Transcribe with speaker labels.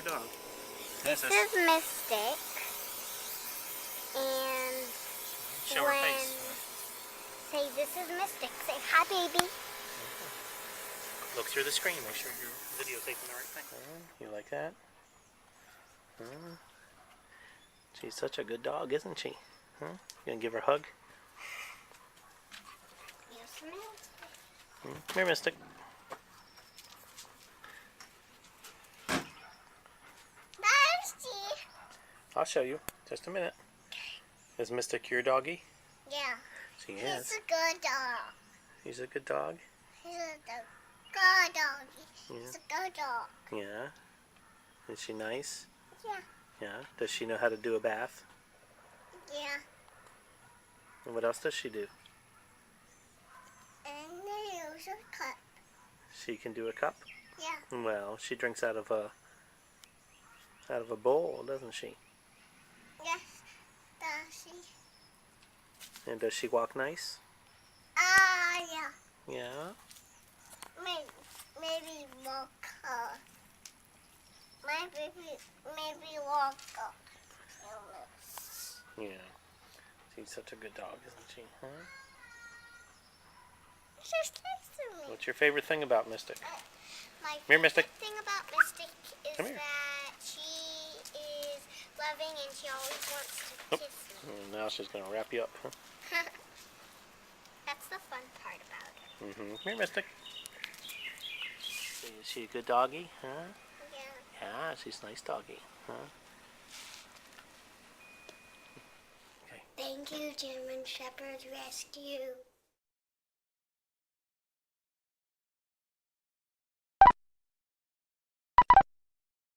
Speaker 1: Dog.
Speaker 2: This is Mystic, and
Speaker 1: Show her face.
Speaker 2: say this is Mystic. Say hi, baby.
Speaker 1: Look through the screen. Make sure you're videotaping the right thing. You like that? She's such a good dog, isn't she? You gonna give her a hug?
Speaker 2: Yes, ma'am.
Speaker 1: Come here, Mystic. I'll show you. Just a minute. Is Mystic your doggy?
Speaker 2: Yeah.
Speaker 1: She is.
Speaker 2: He's a good dog.
Speaker 1: He's a good dog?
Speaker 2: He's a good dog. He's a good dog.
Speaker 1: Yeah. Is she nice?
Speaker 2: Yeah.
Speaker 1: Yeah. Does she know how to do a bath?
Speaker 2: Yeah.
Speaker 1: And what else does she do?
Speaker 2: And they use a cup.
Speaker 1: She can do a cup?
Speaker 2: Yeah.
Speaker 1: Well, she drinks out of a bowl, doesn't she?
Speaker 2: Yes. Does she?
Speaker 1: And does she walk nice?
Speaker 2: Yeah.
Speaker 1: Yeah.
Speaker 2: Maybe walk. Maybe walk.
Speaker 1: Yeah. She's such a good dog, isn't she? Huh?
Speaker 2: She's nice to me.
Speaker 1: What's your favorite thing about Mystic?
Speaker 2: My
Speaker 1: Here, Mystic.
Speaker 2: favorite thing about Mystic is
Speaker 1: Come here.
Speaker 2: that she is loving and she always wants to kiss me.
Speaker 1: Now she's going to wrap you up. Huh?
Speaker 2: That's the fun part about it.
Speaker 1: Come here, Mystic. Is she a good doggy? Huh?
Speaker 2: Yeah.
Speaker 1: Yeah, she's a nice doggy. Huh? Okay.
Speaker 2: Thank you, German Shepherd Rescue.